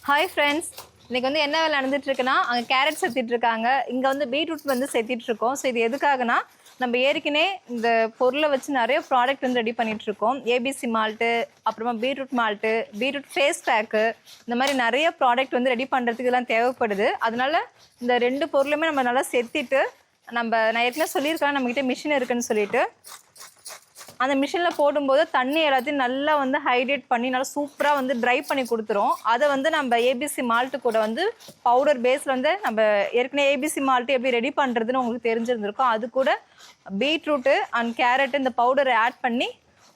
Hi friends, இன்றைக்கி வந்து என்ன வேலை நடந்துகிட்ருக்குன்னா அங்கே கேரட் சேர்த்திட்ருக்காங்க, இங்கே வந்து பீட்ரூட் வந்து சேர்த்திட்ருக்கோம். ஸோ இது எதுக்காகனா நம்ம ஏற்கனவே இந்த பொருளை வச்சு நிறைய ப்ராடக்ட் வந்து ரெடி பண்ணிகிட்ருக்கோம். ஏபிசி மால்ட்டு, அப்புறமா beetroot malt, beetroot face pack, இந்த மாதிரி நிறைய ப்ராடக்ட் வந்து ரெடி பண்ணுறதுக்கு இதெல்லாம் தேவைப்படுது. அதனால் இந்த 2 பொருளுமே நம்ம நல்லா சேர்த்திட்டு நான் ஏற்கனவே சொல்லியிருக்கேன் நம்மக்கிட்ட மிஷின் இருக்குதுன்னு சொல்லிட்டு அந்த மிஷினில் போடும்போது தண்ணி எல்லாத்தையும் நல்லா வந்து ஹைட்ரேட் பண்ணி நல்லா சூப்பராக வந்து ட்ரை பண்ணி கொடுத்துரும். அதை வந்து நம்ம ஏபிசி மால்ட்டு கூட வந்து பவுடர் பேஸில் வந்து நம்ம ஏற்கனவே ஏபிசி மால்ட்டு எப்படி ரெடி பண்ணுறதுன்னு உங்களுக்கு தெரிஞ்சிருந்திருக்கும். அது கூட பீட்ரூட்டு அண்ட் கேரட்டு இந்த பவுடரை ஆட் பண்ணி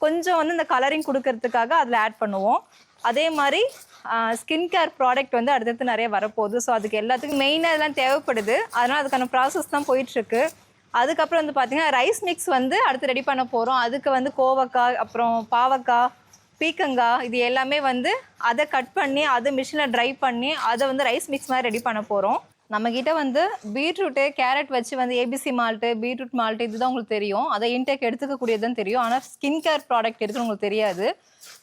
கொஞ்சம் வந்து இந்த கலரிங் கொடுக்கறதுக்காக அதில் ஆட் பண்ணுவோம். அதே மாதிரி ஸ்கின் கேர் ப்ராடக்ட் வந்து அடுத்தடுத்து நிறைய வரப்போகுது. ஸோ அதுக்கு எல்லாத்துக்கும் மெயினாக இதெல்லாம் தேவைப்படுது. அதனால் அதுக்கான ப்ராசஸ் தான் போயிட்டுருக்கு. அதுக்கப்புறம் வந்து பார்த்திங்கன்னா ரைஸ் மிக்ஸ் வந்து அடுத்து ரெடி பண்ண போகிறோம். அதுக்கு வந்து கோவக்காய், அப்புறம் பாவக்காய், பீக்கங்காய், இது எல்லாமே வந்து அதை கட் பண்ணி அதை மிஷினில் ட்ரை பண்ணி அதை வந்து ரைஸ் மிக்ஸ் மாதிரி ரெடி பண்ண போகிறோம். நம்மக்கிட்ட வந்து பீட்ரூட்டு கேரட் வச்சு வந்து ஏபிசி மால்ட்டு, பீட்ரூட் மால்ட்டு இதுதான் உங்களுக்கு தெரியும். அதை இன்டேக் எடுத்துக்கக்கூடியதுதான் தெரியும். ஆனால் ஸ்கின் கேர் ப்ராடக்ட் எடுத்து உங்களுக்கு தெரியாது.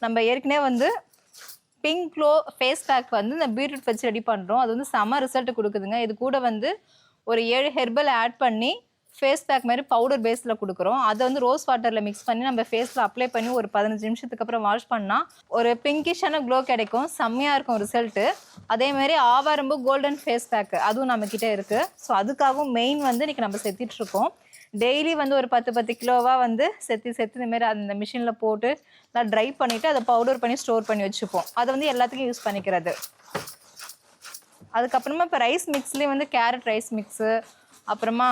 நம்ம ஏற்கனவே வந்து பிங்க் க்ளோ ஃபேஸ் பேக் வந்து இந்த பீட்ரூட் வச்சு ரெடி பண்ணுறோம். அது வந்து செம ரிசல்ட் கொடுக்குதுங்க. இது கூட வந்து ஒரு 7 ஹெர்பல் ஆட் பண்ணி ஃபேஸ் பேக் மாதிரி பவுடர் பேஸில் கொடுக்குறோம். அதை வந்து ரோஸ் வாட்டரில் மிக்ஸ் பண்ணி நம்ம ஃபேஸில் அப்ளை பண்ணி ஒரு 15 நிமிஷத்துக்கு அப்புறம் வாஷ் பண்ணால் ஒரு பிங்கிஷான க்ளோ கிடைக்கும். செம்மையாக இருக்கும் ரிசல்ட்டு. அதேமாதிரி ஆவாரம்பு கோல்டன் ஃபேஸ் பேக்கு அதுவும் நம்மக்கிட்ட இருக்குது. ஸோ அதுக்காகவும் மெயின் வந்து இன்றைக்கி நம்ம செத்திட்ருக்கோம். டெய்லி வந்து ஒரு 10 கிலோவாக வந்து செத்து இந்தமாரி அந்த மிஷினில் போட்டு நான் ட்ரை பண்ணிவிட்டு அதை பவுடர் பண்ணி ஸ்டோர் பண்ணி வச்சுப்போம். அதை வந்து எல்லாத்துக்கும் யூஸ் பண்ணிக்கிறது. அதுக்கப்புறமா இப்போ ரைஸ் மிக்ஸ்லேயே வந்து கேரட் ரைஸ் மிக்ஸு, அப்புறமா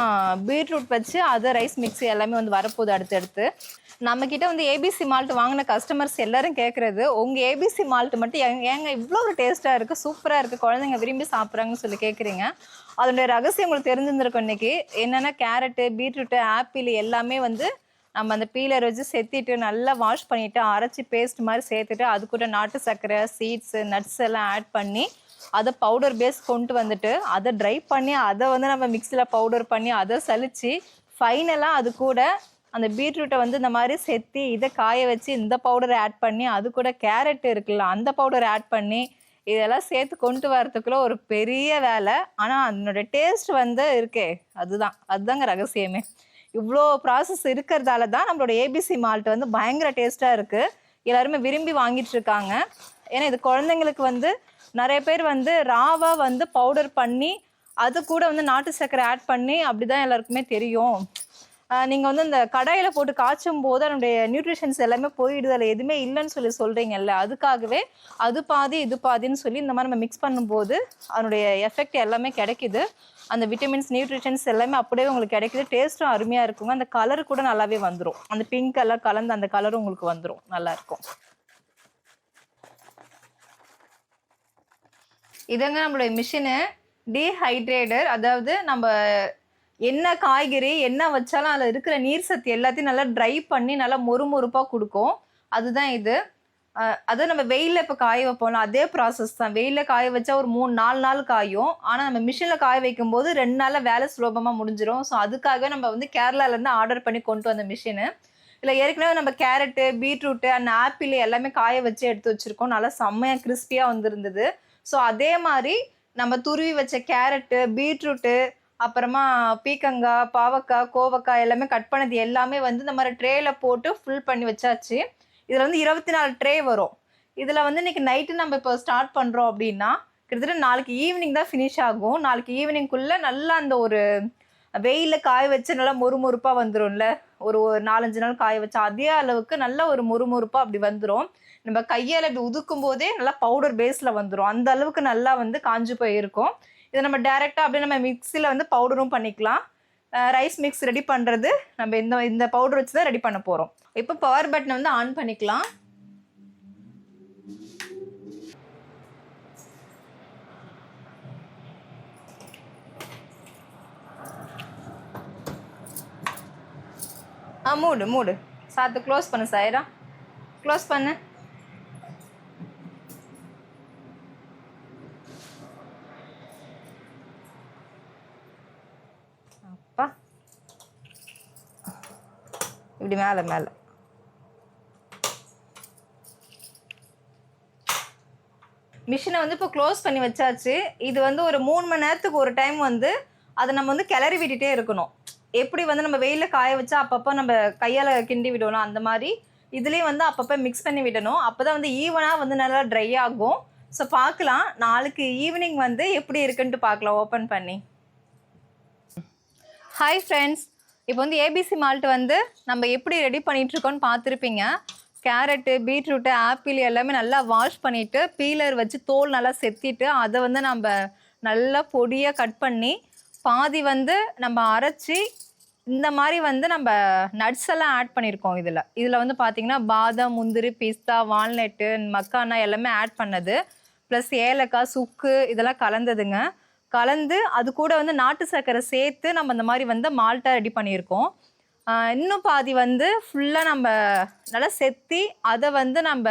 பீட்ரூட் வச்சு அதை ரைஸ் மிக்ஸ் எல்லாமே வந்து வரப்போகுது அடுத்தடுத்து. நம்மக்கிட்ட வந்து ஏபிசி மால்ட் வாங்கின கஸ்டமர்ஸ் எல்லோரும் கேட்குறது, உங்கள் ஏபிசி மால்ட் மட்டும் ஏங்க இவ்வளோ ஒரு டேஸ்ட்டாக இருக்குது, சூப்பராக இருக்குது, குழந்தைங்க விரும்பி சாப்பிட்றாங்கன்னு சொல்லி கேட்குறீங்க. அதனுடைய ரகசியம் உங்களுக்கு தெரிஞ்சிருந்திருக்கும். இன்றைக்கி என்னென்னா கேரட்டு, பீட்ரூட்டு, ஆப்பிள் எல்லாமே வந்து நம்ம அந்த பீலர் வச்சு செத்திட்டு நல்லா வாஷ் பண்ணிவிட்டு அரைச்சி பேஸ்ட் மாதிரி சேர்த்துட்டு அது கூட நாட்டு சர்க்கரை, சீட்ஸு, நட்ஸ் எல்லாம் ஆட் பண்ணி அதை பவுடர் பேஸ் கொண்டு வந்துட்டு அதை ட்ரை பண்ணி அதை வந்து நம்ம மிக்சியில் பவுடர் பண்ணி அதை சலித்து ஃபைனலாக அது கூட அந்த பீட்ரூட்டை வந்து இந்த மாதிரி செத்தி இதை காய வச்சு இந்த பவுடரை ஆட் பண்ணி அது கூட கேரட் இருக்குல்ல அந்த பவுடரை ஆட் பண்ணி இதெல்லாம் சேர்த்து கொண்டு வரதுக்குள்ள ஒரு பெரிய வேலை. ஆனால் அதனோட டேஸ்ட் வந்து இருக்கே அதுதாங்க ரகசியமே. இவ்வளோ ப்ராசஸ் இருக்கிறதால தான் நம்மளோட ஏபிசி மால்ட் வந்து பயங்கர டேஸ்ட்டாக இருக்குது. எல்லாருமே விரும்பி வாங்கிட்டு இருக்காங்க. ஏன்னா இது குழந்தைங்களுக்கு வந்து நிறைய பேர் வந்து ராவாக வந்து பவுடர் பண்ணி அது கூட வந்து நாட்டு சர்க்கரை ஆட் பண்ணி அப்படி தான் எல்லாருக்குமே தெரியும். நீங்கள் வந்து இந்த கடாயில் போட்டு காய்ச்சும் போது அதனுடைய நியூட்ரிஷன்ஸ் எல்லாமே போயிடுது, அதில் எதுவுமே இல்லைன்னு சொல்கிறீங்கல்ல, அதுக்காகவே அது பாதி இது பாதின்னு சொல்லி இந்த மாதிரி நம்ம மிக்ஸ் பண்ணும்போது அதனுடைய எஃபெக்ட் எல்லாமே கிடைக்குது. அந்த விட்டமின்ஸ், நியூட்ரிஷன்ஸ் எல்லாமே அப்படியே உங்களுக்கு கிடைக்குது. டேஸ்ட்டும் அருமையாக இருக்குங்க. அந்த கலர் கூட நல்லாவே வந்துடும். அந்த பிங்க் எல்லாம் கலந்து அந்த கலரும் உங்களுக்கு வந்துடும், நல்லாயிருக்கும். இதங்க நம்மளுடைய மிஷினு டீஹைட்ரேட்டர். அதாவது நம்ம என்ன காய்கறி என்ன வச்சாலும் அதில் இருக்கிற நீர் சத்து எல்லாத்தையும் நல்லா ட்ரை பண்ணி நல்லா மொறுமொறுப்பாக கொடுக்கும். அதுதான் இது. அதுவும் நம்ம வெயிலில் இப்போ காய வைப்போம்ல அதே ப்ராசஸ் தான். வெயிலில் காய வச்சா ஒரு 3-4 நாள் காயும். ஆனால் நம்ம மிஷினில் காய வைக்கும்போது 2 நாளில் வேலை சுலபமாக முடிஞ்சிடும். ஸோ அதுக்காக நம்ம வந்து கேரளாலேருந்து ஆர்டர் பண்ணி கொண்டு வந்த மிஷினு. இல்லை ஏற்கனவே நம்ம கேரட்டு, பீட்ரூட்டு அண்ட் ஆப்பிள் எல்லாமே காய வச்சு எடுத்து வச்சுருக்கோம். நல்லா செம்மையாக கிறிஸ்பியாக வந்துருந்தது. ஸோ அதே மாதிரி நம்ம துருவி வச்ச கேரட்டு, பீட்ரூட்டு, அப்புறமா பீக்கங்காய், பாவக்காய், கோவக்காய் எல்லாமே கட் பண்ணது எல்லாமே வந்து இந்த மாதிரி ட்ரேயில் போட்டு ஃபுல் பண்ணி வச்சாச்சு. இதில் வந்து 24 ட்ரே வரும். இதில் வந்து இன்றைக்கி நைட்டு நம்ம இப்போ ஸ்டார்ட் பண்ணுறோம் அப்படின்னா கிட்டத்தட்ட நாளைக்கு ஈவினிங் தான் ஃபினிஷ் ஆகும். நாளைக்கு ஈவினிங்குள்ளே நல்லா அந்த ஒரு வெயிலில் காய வச்சு நல்லா மொறுமொறுப்பாக வந்துடும்ல, ஒரு 4-5 நாள் காய வச்சா அதே அளவுக்கு நல்ல ஒரு மொறுமொறுப்பாக அப்படி வந்துடும். நம்ம கையால் இப்படி உதுக்கும் போதே நல்லா பவுடர் பேஸில் வந்துடும். அந்த அளவுக்கு நல்லா வந்து காஞ்சு போயிருக்கும். இதை நம்ம டேரெக்டாக அப்படியே நம்ம மிக்சியில் வந்து பவுடரும் பண்ணிக்கலாம். ரைஸ் மிக்ஸ் ரெடி பண்ணுறது நம்ம இந்த பவுடர் வச்சு தான் ரெடி பண்ண போகிறோம். இப்போ பவர் பட்டனை வந்து ஆன் பண்ணிக்கலாம். மூடு சாத்து க்ளோஸ் பண்ணு சாயிரா, க்ளோஸ் பண்ணு. அப்பா இப்படி மேலே மேலே மிஷினை வந்து இப்போ க்ளோஸ் பண்ணி வச்சாச்சு. இது வந்து ஒரு 3 மணி நேரத்துக்கு ஒரு டைம் வந்து அதை நம்ம வந்து கிளறி விட்டுட்டே இருக்கணும். எப்படி வந்து நம்ம வெயிலில் காய வச்சா அப்பப்போ நம்ம கையால் கிண்டி விடணும், அந்த மாதிரி இதுலேயும் வந்து அப்பப்போ மிக்ஸ் பண்ணி விடணும். அப்போ தான் வந்து ஈவனாக வந்து நல்லா ட்ரை ஆகும். ஸோ பார்க்கலாம் நாளைக்கு ஈவினிங் வந்து எப்படி இருக்குன்ட்டு பார்க்கலாம் ஓப்பன் பண்ணி. ஹாய் ஃப்ரெண்ட்ஸ், இப்போ வந்து ஏபிசி மால்ட் வந்து நம்ம எப்படி ரெடி பண்ணிகிட்ருக்கோன்னு பார்த்துருப்பீங்க. கேரட்டு, பீட்ரூட்டு, ஆப்பிள் எல்லாமே நல்லா வாஷ் பண்ணிவிட்டு பீலர் வச்சு தோல் நல்லா செத்திட்டு அதை வந்து நம்ம நல்லா பொடியாக கட் பண்ணி பாதி வந்து நம்ம அரைச்சி இந்த மாதிரி வந்து நம்ம நட்ஸ் எல்லாம் ஆட் பண்ணியிருக்கோம். இதில் வந்து பார்த்திங்கன்னா பாதாம், முந்திரி, பிஸ்தா, வால்நட்டு, மக்கானா எல்லாமே ஆட் பண்ணது, ப்ளஸ் ஏலக்காய், சுக்கு இதெல்லாம் கலந்ததுங்க. கலந்து அது கூட வந்து நாட்டு சர்க்கரை சேர்த்து நம்ம இந்த மாதிரி வந்து மால்ட்டாக ரெடி பண்ணியிருக்கோம். இன்னும் பாதி வந்து ஃபுல்லாக நம்ம நல்லா செத்தி அதை வந்து நம்ம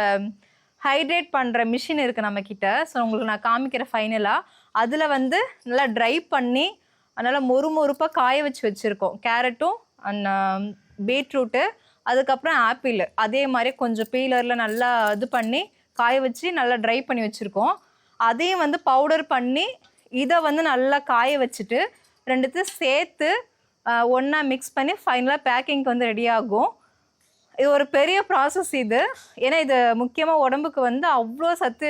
ஹைட்ரேட் பண்ணுற மிஷின் இருக்குது நம்மக்கிட்ட. ஸோ உங்களுக்கு நான் காமிக்கிறேன் ஃபைனலாக. அதில் வந்து நல்லா ட்ரை பண்ணி அதனால் மொறுப்பாக காய வச்சுருக்கோம். கேரட்டும் அண்ட் பீட்ரூட்டு, அதுக்கப்புறம் ஆப்பிள் அதே மாதிரி கொஞ்சம் பீலரில் நல்லா இது பண்ணி காய வச்சு நல்லா ட்ரை பண்ணி வச்சுருக்கோம். அதையும் வந்து பவுடர் பண்ணி இதை வந்து நல்லா காய வச்சுட்டு ரெண்டுத்தையும் சேர்த்து ஒன்றா மிக்ஸ் பண்ணி ஃபைனலாக பேக்கிங்க்கு வந்து ரெடி ஆகும். இது ஒரு பெரிய ப்ராசஸ் இது. ஏன்னா இது முக்கியமாக உடம்புக்கு வந்து அவ்வளோ சத்து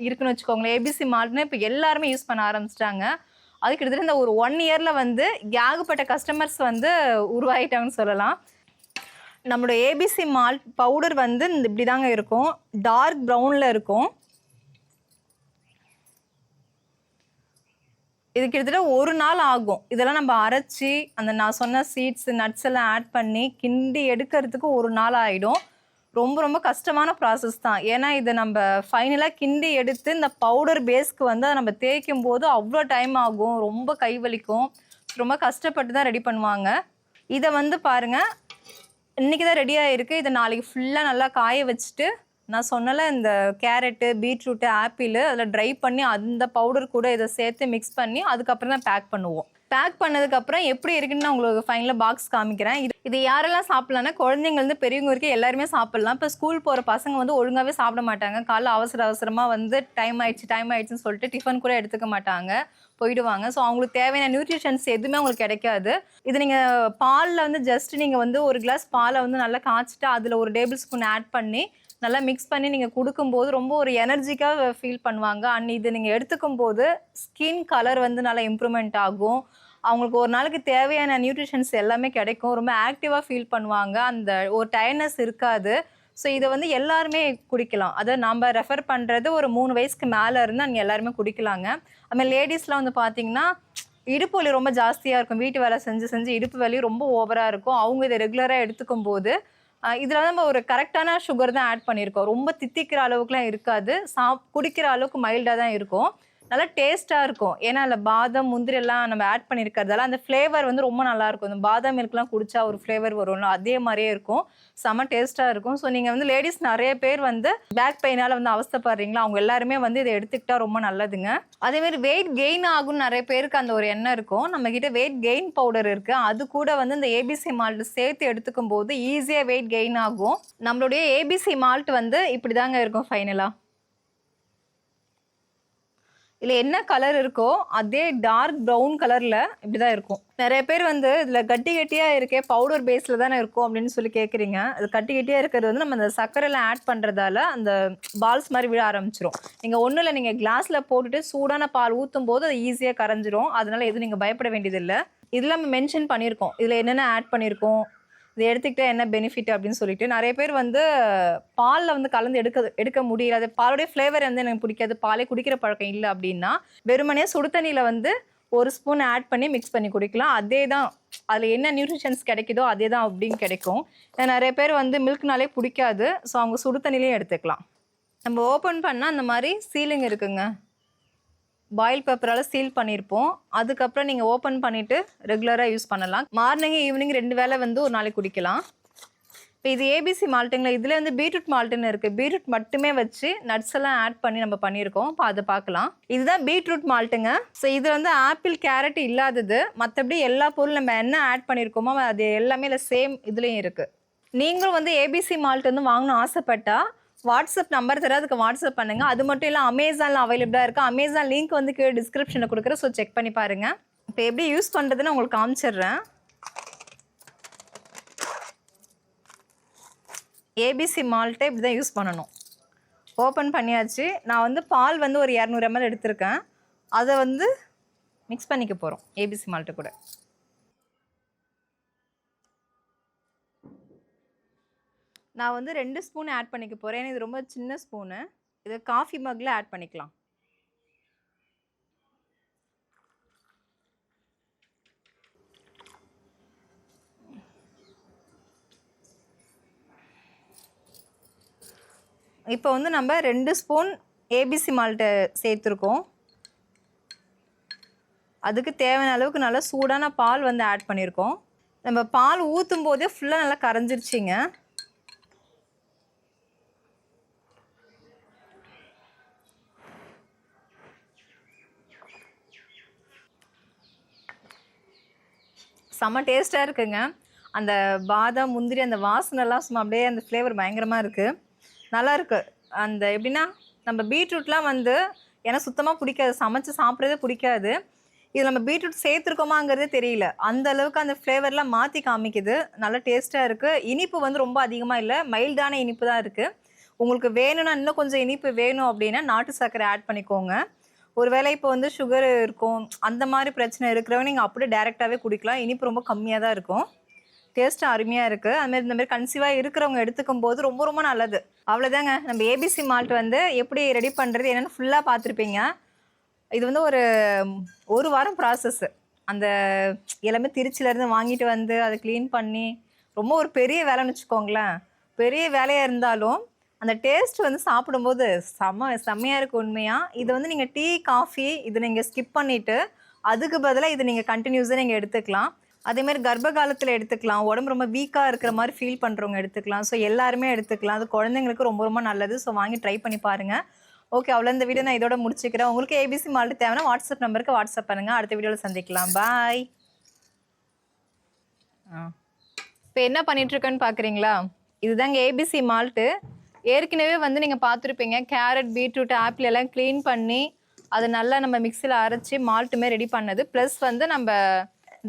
இருக்குன்னு வச்சுக்கோங்களேன். ஏபிசி மால்ட்னு இப்போ எல்லாருமே யூஸ் பண்ண ஆரம்பிச்சிட்டாங்க. அது கிட்டத்தட்ட இந்த ஒரு 1 இயரில் வந்து ஏகப்பட்ட கஸ்டமர்ஸ் வந்து உருவாகிட்டாங்கன்னு சொல்லலாம். நம்மளோட ஏபிசி மால்ட் பவுடர் வந்து இப்படி தாங்க இருக்கும், டார்க் ப்ரௌனில் இருக்கும். இது கிட்டத்தட்ட 1 நாள் ஆகும். இதெல்லாம் நம்ம அரைச்சி அந்த நான் சொன்ன சீட்ஸ், நட்ஸ் எல்லாம் ஆட் பண்ணி கிண்டி எடுக்கிறதுக்கு 1 நாள் ஆகிடும். ரொம்ப கஷ்டமான ப்ராசஸ் தான். ஏன்னா இதை நம்ம ஃபைனலாக கிண்டி எடுத்து இந்த பவுடர் பேஸ்க்கு வந்து அதை நம்ம தேய்க்கும் போது அவ்வளோ டைம் ஆகும், ரொம்ப கை வலிக்கும். ரொம்ப கஷ்டப்பட்டு தான் ரெடி பண்ணுவாங்க. இதை வந்து பாருங்கள், இன்றைக்கி தான் ரெடியாக இருக்குது. இதை நாளைக்கு ஃபுல்லாக நல்லா காய வச்சுட்டு நான் சொன்னல இந்த கேரட்டு, பீட்ரூட்டு, ஆப்பிள் அதில் ட்ரை பண்ணி அந்த பவுடர் கூட இதை சேர்த்து மிக்ஸ் பண்ணி அதுக்கப்புறம் தான் பேக் பண்ணுவோம். பேக் பண்ணதுக்கப்புறம் எப்படி இருக்குன்னு நான் உங்களுக்கு ஃபைனலாக பாக்ஸ் காமிக்கிறேன். இது யாரெல்லாம் சாப்பிட்லான்னா குழந்தைங்கள்ந்து பெரியவங்க வரைக்கும் எல்லாருமே சாப்பிட்லாம். இப்போ ஸ்கூல் போகிற பசங்க வந்து ஒழுங்காகவே சாப்பிட மாட்டாங்க. காலைல அவசரமாக வந்து டைம் ஆயிடுச்சுன்னு சொல்லிட்டு டிஃபன் கூட எடுத்துக்க மாட்டாங்க, போயிடுவாங்க. ஸோ அவங்களுக்கு தேவையான நியூட்ரிஷன்ஸ் எதுவுமே அவங்களுக்கு கிடைக்காது. இது நீங்கள் பாலில் வந்து ஜஸ்ட் நீங்கள் வந்து ஒரு கிளாஸ் பாலை வந்து நல்லா காய்ச்சிட்டு அதில் ஒரு டேபிள் ஸ்பூன் ஆட் பண்ணி நல்லா மிக்ஸ் பண்ணி நீங்கள் கொடுக்கும்போது ரொம்ப ஒரு எனர்ஜிக்காக ஃபீல் பண்ணுவாங்க. அண்ட் இது நீங்கள் எடுத்துக்கும் போது ஸ்கின் கலர் வந்து நல்லா இம்ப்ரூவ்மெண்ட் ஆகும். அவங்களுக்கு ஒரு நாளைக்கு தேவையான நியூட்ரிஷன்ஸ் எல்லாமே கிடைக்கும். ரொம்ப ஆக்டிவாக ஃபீல் பண்ணுவாங்க, அந்த ஒரு டயர்ட்னஸ் இருக்காது. ஸோ இதை வந்து எல்லாருமே குடிக்கலாம். அதை நம்ம ரெஃபர் பண்ணுறது ஒரு 3 வயசுக்கு மேலே இருந்து நீங்கள் எல்லாருமே குடிக்கலாங்க. அதுமாதிரி லேடிஸ்லாம் வந்து பார்த்திங்கன்னா இடுப்பு வலி ரொம்ப ஜாஸ்தியாக இருக்கும், வீட்டு வேலை செஞ்சு இடுப்பு வலி ரொம்ப ஓவராக இருக்கும். அவங்க இதை ரெகுலராக எடுத்துக்கும் போது இதில் நம்ம ஒரு கரெக்டான சுகர் தான் ஆட் பண்ணியிருக்கோம். ரொம்ப தித்திக்கிற அளவுக்குலாம் இருக்காது, குடிக்கிற அளவுக்கு மைல்டாக தான் இருக்கும். நல்லா டேஸ்ட்டாக இருக்கும். ஏன்னா அதில் பாதாம், முந்திரி எல்லாம் நம்ம ஆட் பண்ணியிருக்கிறதால அந்த ஃப்ளேவர் வந்து ரொம்ப நல்லாயிருக்கும். இந்த பாதாம் மில்க்லாம் குடித்தா ஒரு ஃப்ளேவர் வரும்ல, அதே மாதிரியே இருக்கும். செம்ம டேஸ்ட்டாக இருக்கும். ஸோ நீங்கள் வந்து லேடிஸ் நிறைய பேர் வந்து பேக் பெயினால் வந்து அவஸ்தைப்படுறீங்களா, அவங்க எல்லாருமே வந்து இதை எடுத்துக்கிட்டா ரொம்ப நல்லதுங்க. அதேமாதிரி வெயிட் கெயின் ஆகும்னு நிறைய பேருக்கு அந்த ஒரு எண்ணம் இருக்கும். நம்மக்கிட்ட வெயிட் கெயின் பவுடர் இருக்குது. அது கூட வந்து இந்த ஏபிசி மால்ட் சேர்த்து எடுத்துக்கும் போது ஈஸியாக வெயிட் கெயின் ஆகும். நம்மளுடைய ஏபிசி மால்ட் வந்து இப்படி தாங்க இருக்கும் ஃபைனலாக. இதில் என்ன கலர் இருக்கோ அதே டார்க் ப்ரௌன் கலரில் இப்படி தான் இருக்கும். நிறைய பேர் வந்து இதில் கட்டியாக இருக்கே பவுடர் பேஸில் தானே இருக்கும் அப்படின்னு சொல்லி கேட்குறீங்க. அது கட்டியாக இருக்கிறது வந்து நம்ம அந்த சர்க்கரைலாம் ஆட் பண்ணுறதால அந்த பால்ஸ் மாதிரி விழ ஆரம்பிச்சிடும். நீங்கள் ஒன்றும் இல்லை, நீங்கள் கிளாஸில் போட்டுட்டு சூடான பால் ஊற்றும் போது அது ஈஸியாக கரைஞ்சிரும். அதனால் எதுவும் நீங்கள் பயப்பட வேண்டியதில்லை. இதில் நம்ம மென்ஷன் பண்ணியிருக்கோம் இதில் என்னென்ன ஆட் பண்ணியிருக்கோம், இதை எடுத்துக்கிட்டா என்ன பெனிஃபிட் அப்படின்னு சொல்லிட்டு. நிறைய பேர் வந்து பாலில் வந்து கலந்து எடுக்க முடியல, அது பாலுடைய ஃப்ளேவர் வந்து எனக்கு பிடிக்காது, பாலே குடிக்கிற பழக்கம் இல்லை அப்படின்னா வெறுமனே சுடு தண்ணியில் வந்து 1 ஸ்பூன் ஆட் பண்ணி மிக்ஸ் பண்ணி குடிக்கலாம். அதே தான் அதில் என்ன நியூட்ரிஷன்ஸ் கிடைக்குதோ அதே தான் அப்படின்னு கிடைக்கும். நிறைய பேர் வந்து மில்க்னாலே பிடிக்காது, ஸோ அவங்க சுடு தண்ணிலையும் எடுத்துக்கலாம். நம்ம ஓப்பன் பண்ணால் அந்த மாதிரி சீலிங் இருக்குங்க, பாயில் பேப்பரால் சீல் பண்ணியிருப்போம். அதுக்கப்புறம் நீங்கள் ஓப்பன் பண்ணிவிட்டு ரெகுலராக யூஸ் பண்ணலாம். மார்னிங் ஈவினிங் 2 வேளை வந்து ஒரு நாளைக்கு குடிக்கலாம். இப்போ இது ஏபிசி மால்ட்டுங்களா, இதில் வந்து பீட்ரூட் மால்ட்டுன்னு இருக்குது. பீட்ரூட் மட்டுமே வச்சு நட்ஸ் எல்லாம் ஆட் பண்ணி நம்ம பண்ணியிருக்கோம். இப்போ அதை பார்க்கலாம். இதுதான் பீட்ரூட் மால்ட்டுங்க. ஸோ இது வந்து ஆப்பிள், கேரட் இல்லாதது. மற்றபடி எல்லா பொருளும் நம்ம என்ன ஆட் பண்ணியிருக்கோமோ அது எல்லாமே இல்லை சேம் இதுலேயும் இருக்குது. நீங்களும் வந்து ஏபிசி மால்ட் வந்து வாங்கணும்னு ஆசைப்பட்டா வாட்ஸ்அப் நம்பர் தர அதுக்கு வாட்ஸ்அப் பண்ணுங்கள். அது மட்டும் இல்லை அமேசானில் அவைலபிளாக இருக்குது. அமேசான் லிங்க் வந்து கீழே டிஸ்கிரிப்ஷனில் கொடுக்குறேன். ஸோ செக் பண்ணி பாருங்கள். இப்போ எப்படி யூஸ் பண்ணுறதுன்னு உங்களுக்கு காமிச்சிடுறேன். ஏபிசி மால்ட்டை இப்படி தான் யூஸ் பண்ணணும். ஓப்பன் பண்ணியாச்சு. நான் வந்து பால் வந்து ஒரு 200 ml எடுத்திருக்கேன். அதை வந்து மிக்ஸ் பண்ணிக்க போகிறோம் ஏபிசி மால்ட்டு கூட. நான் வந்து 2 ஸ்பூன் ஆட் பண்ணிக்க போகிறேன். ஏன்னா இது ரொம்ப சின்ன ஸ்பூனு. இதை காஃபி மக்கில் ஆட் பண்ணிக்கலாம். இப்போ வந்து நம்ம 2 ஸ்பூன் ஏபிசி மால்ட்டை சேர்த்துருக்கோம். அதுக்கு தேவையான அளவுக்கு நல்லா சூடான பால் வந்து ஆட் பண்ணியிருக்கோம். நம்ம பால் ஊற்றும் போதே ஃபுல்லாக நல்லா கரைஞ்சிருச்சிங்க. செம்ம டேஸ்ட்டாக இருக்குங்க. அந்த பாதாம் முந்திரி அந்த வாசனைலாம் சும்மா அப்படியே அந்த ஃப்ளேவர் பயங்கரமாக இருக்குது. நல்லா இருக்குது. அந்த எப்படின்னா நம்ம பீட்ரூட்லாம் வந்து எனக்கு சுத்தமாக பிடிக்காது, சமைச்சு சாப்பிட்றதே பிடிக்காது. இது நம்ம பீட்ரூட் சேர்த்துருக்கோமாங்கிறதே தெரியல. அந்த அளவுக்கு அந்த ஃப்ளேவர்லாம் மாற்றி காமிக்குது. நல்லா டேஸ்ட்டாக இருக்குது. இனிப்பு வந்து ரொம்ப அதிகமாக இல்லை, மைல்டான இனிப்பு தான் இருக்குது. உங்களுக்கு வேணும்னா இன்னும் கொஞ்சம் இனிப்பு வேணும் அப்படின்னா நாட்டு சர்க்கரை ஆட் பண்ணிக்கோங்க. ஒருவேளை இப்போ வந்து சுகர் இருக்கும் அந்த மாதிரி பிரச்சனை இருக்கிறவங்க நீங்கள் அப்படியே டேரெக்டாகவே குடிக்கலாம். இனிப்பு ரொம்ப கம்மியாக தான் இருக்கும். டேஸ்ட்டு அருமையாக இருக்குது. அதுமாதிரி இந்த மாதிரி கன்சீவாக இருக்கிறவங்க எடுத்துக்கும் போது ரொம்ப ரொம்ப நல்லது. அவ்வளோதாங்க. நம்ம ஏபிசி மால்ட் வந்து எப்படி ரெடி பண்ணுறது என்னென்னு ஃபுல்லாக பார்த்துருப்பீங்க. இது வந்து ஒரு வாரம் ப்ராசஸ்ஸு. அந்த எல்லாமே திருச்சியிலேருந்து வாங்கிட்டு வந்து அதை க்ளீன் பண்ணி ரொம்ப ஒரு பெரிய வேலைன்னு வச்சுக்கோங்களேன். பெரிய வேலையாக இருந்தாலும் அந்த டேஸ்ட் வந்து சாப்பிடும்போது செம்மையாக இருக்குது உண்மையாக. இது வந்து நீங்கள் டீ காஃபி இது நீங்கள் ஸ்கிப் பண்ணிவிட்டு அதுக்கு பதிலாக இது நீங்கள் கண்டினியூஸாக நீங்கள் எடுத்துக்கலாம். அதேமாதிரி கர்ப்ப காலத்தில் எடுத்துக்கலாம். உடம்பு ரொம்ப வீக்காக இருக்கிற மாதிரி ஃபீல் பண்ணுறவங்க எடுத்துக்கலாம். ஸோ எல்லாருமே எடுத்துக்கலாம். அது குழந்தைங்களுக்கு ரொம்ப ரொம்ப நல்லது. ஸோ வாங்கி ட்ரை பண்ணி பாருங்கள். ஓகே, அவ்வளோ இந்த வீடியோ நான் இதோட முடிச்சுக்கிறேன். உங்களுக்கு ஏபிசி மால்ட் தேவைன்னா வாட்ஸ்அப் நம்பருக்கு வாட்ஸ்அப் பண்ணுங்கள். அடுத்த வீடியோவில் சந்திக்கலாம். பாய். இப்போ என்ன பண்ணிகிட்ருக்கேன்னு பார்க்குறீங்களா? இதுதாங்க ஏபிசி மால்ட்டு. ஏற்கனவே வந்து நீங்கள் பார்த்துருப்பீங்க. கேரட், பீட்ரூட், ஆப்பிள் எல்லாம் க்ளீன் பண்ணி அதை நல்லா நம்ம மிக்சியில் அரைச்சி மால்ட்டுமே ரெடி பண்ணது. ப்ளஸ் வந்து நம்ம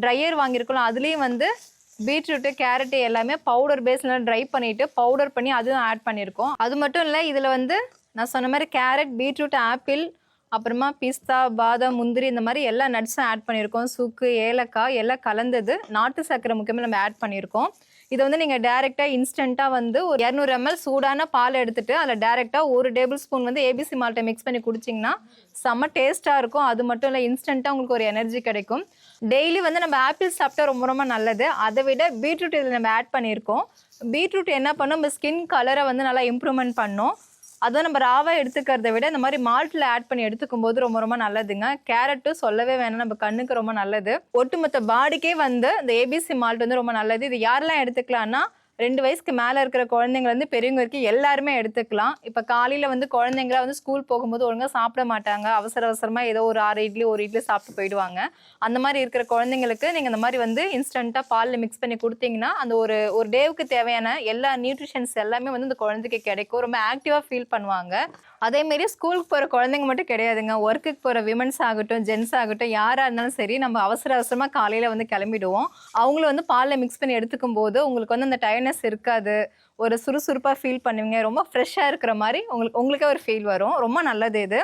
ட்ரையர் வாங்கியிருக்கோம். அதுலேயும் வந்து பீட்ரூட்டு, கேரட்டு எல்லாமே பவுடர் பேஸில் ட்ரை பண்ணிவிட்டு பவுடர் பண்ணி அதுவும் ஆட் பண்ணியிருக்கோம். அது மட்டும் இல்லை, இதில் வந்து நான் சொன்ன மாதிரி கேரட், பீட்ரூட், ஆப்பிள், அப்புறமா பிஸ்தா, பாதாம், முந்திரி இந்த மாதிரி எல்லா நட்ஸும் ஆட் பண்ணியிருக்கோம். சுக்கு, ஏலக்காய் எல்லாம் கலந்தது. நாட்டு சர்க்கரை முக்கியமாக நம்ம ஆட் பண்ணியிருக்கோம். இதை வந்து நீங்கள் டேரெக்டாக இன்ஸ்டண்ட்டாக வந்து ஒரு 200 ml சூடான பால் எடுத்துகிட்டு அதில் டேரெக்டாக 1 டேபிள் ஸ்பூன் வந்து ஏபிசி மால்ட்டை மிக்ஸ் பண்ணி குடிச்சிங்கன்னா செம்ம டேஸ்ட்டாக இருக்கும். அது மட்டும் இல்லை, இன்ஸ்டண்ட்டாக உங்களுக்கு ஒரு எனர்ஜி கிடைக்கும். டெய்லி வந்து நம்ம ஆப்பிள் சாப்பிட்டா ரொம்ப ரொம்ப நல்லது. அதை விட பீட்ரூட் இதில் நம்ம ஆட் பண்ணியிருக்கோம். பீட்ரூட் என்ன பண்ணும், நம்ம ஸ்கின் கலரை வந்து நல்லா இம்ப்ரூவ்மெண்ட் பண்ணும். அதுவும் நம்ம ராவாக எடுத்துக்கிறத விட இந்த மாதிரி மால்ட்டில் ஆட் பண்ணி எடுத்துக்கும் போது ரொம்ப ரொம்ப நல்லதுங்க. கேரட்டும் சொல்லவே வேணாம், நம்ம கண்ணுக்கு ரொம்ப நல்லது. ஒட்டுமொத்த பாடிக்கே வந்து இந்த ஏபிசி மால்ட் வந்து ரொம்ப நல்லது. இது யாரெல்லாம் எடுத்துக்கலாம்னா 2 வயசுக்கு மேலே இருக்கிற குழந்தைங்கலேருந்து பெரியவங்க வரைக்கும் எல்லாருமே எடுத்துக்கலாம். இப்போ காலையில் வந்து குழந்தைங்கள வந்து ஸ்கூல் போகும்போது ஒழுங்காக சாப்பிட மாட்டாங்க. அவசரமாக ஏதோ ஒரு 6 இட்லி 1 இட்லி சாப்பிட்டு போயிடுவாங்க. அந்த மாதிரி இருக்கிற குழந்தைங்களுக்கு நீங்கள் இந்த மாதிரி வந்து இன்ஸ்டண்ட்டாக பாலில் மிக்ஸ் பண்ணி கொடுத்தீங்கன்னா அந்த ஒரு டேவுக்கு தேவையான எல்லா நியூட்ரிஷன்ஸ் எல்லாமே வந்து இந்த குழந்தைக்கு கிடைக்கும். ரொம்ப ஆக்டிவாக ஃபீல் பண்ணுவாங்க. அதேமாரி ஸ்கூலுக்கு போகிற குழந்தைங்க மட்டும் கிடையாதுங்க. ஒர்க்குக்கு போகிற விமன்ஸ் ஆகட்டும், ஜென்ஸ் ஆகட்டும், யாராக இருந்தாலும் சரி, நம்ம அவசரமாக காலையில் வந்து கிளம்பிடுவோம். அவங்களும் வந்து பாலில் மிக்ஸ் பண்ணி எடுத்துக்கும் போது உங்களுக்கு வந்து அந்த டயர்ட்னஸ் இருக்காது. ஒரு சுறுசுறுப்பாக ஃபீல் பண்ணுவீங்க. ரொம்ப ஃப்ரெஷ்ஷாக இருக்கிற மாதிரி உங்களுக்கே ஒரு ஃபீல் வரும். ரொம்ப நல்லது இது.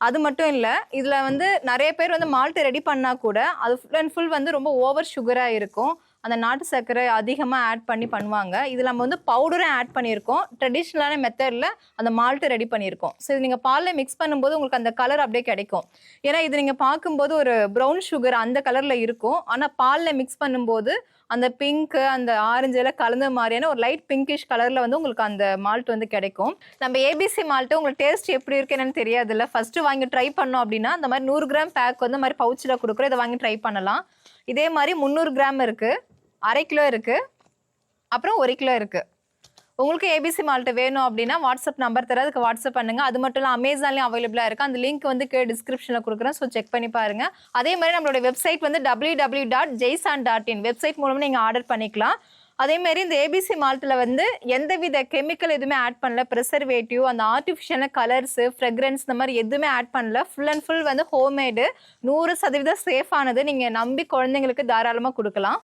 அது மட்டும் இல்லை, இதில் வந்து நிறைய பேர் வந்து மால்ட்டு ரெடி பண்ணால் கூட அது ஃபுல் அண்ட் ஃபுல் வந்து ரொம்ப ஓவர் சுகராக இருக்கும். அந்த நாட்டு சர்க்கரை அதிகமாக ஆட் பண்ணி பண்ணுவாங்க. இதில் நம்ம வந்து பவுடரும் ஆட் பண்ணியிருக்கோம். ட்ரெடிஷ்னலான மெத்தடில் அந்த மால்ட்டு ரெடி பண்ணியிருக்கோம். ஸோ இது நீங்கள் பாலில் மிக்ஸ் பண்ணும்போது உங்களுக்கு அந்த கலர் அப்படியே கிடைக்கும். ஏன்னா இது நீங்கள் பார்க்கும்போது ஒரு ப்ரௌன் சுகர் அந்த கலரில் இருக்கும். ஆனால் பாலில் மிக்ஸ் பண்ணும்போது அந்த பிங்க்கு, அந்த ஆரஞ்சு எல்லாம் கலந்த மாதிரியான ஒரு லைட் பிங்கிஷ் கலரில் வந்து உங்களுக்கு அந்த மால்ட் வந்து கிடைக்கும். நம்ம ஏபிசி மால்ட்டு உங்களுக்கு டேஸ்ட் எப்படி இருக்கு என்னன்னு தெரியாதுல்ல. ஃபஸ்ட்டு வாங்கி ட்ரை பண்ணோம் அப்படின்னா இந்த மாதிரி 100 கிராம் பேக் வந்து மாதிரி பவுச்சில் கொடுக்குறோம். இதை வாங்கி ட்ரை பண்ணலாம். இதே மாதிரி 300 கிராம் இருக்குது, 1/2 கிலோ இருக்குது, அப்புறம் 1 கிலோ இருக்குது. உங்களுக்கு ஏபிசி மால்ட்டு வேணும் அப்படின்னா வாட்ஸ்அப் நம்பர் தர அதுக்கு வாட்ஸ்அப் பண்ணுங்கள். அது மட்டும் இல்லை அமேசான்லேயும் அவைலபிளாக இருக்குது. அந்த லிங்க் வந்து டிஸ்கிரிப்ஷனில் கொடுக்குறேன். ஸோ செக் பண்ணி பாருங்கள். அதே மாதிரி நம்மளோட வெப்சைட் வந்து www.jaisan.in வெப்சைட் மூலமாக நீங்கள் ஆர்டர் பண்ணிக்கலாம். அதேமாரி இந்த ஏபிசி மால்ட்டில் வந்து எந்தவித கெமிக்கல் எதுவுமே ஆட் பண்ணல, ப்ரிசர்வேட்டிவ், அந்த ஆர்டிஃபிஷியலான கலர்ஸு, ஃப்ரெக்ரன்ஸ் இந்த மாதிரி எதுவுமே ஆட் பண்ணல. ஃபுல் அண்ட் ஃபுல் வந்து ஹோம்மேடு, 100% சேஃபானது. நீங்கள் நம்பி குழந்தைங்களுக்கு தாராளமாக கொடுக்கலாம்.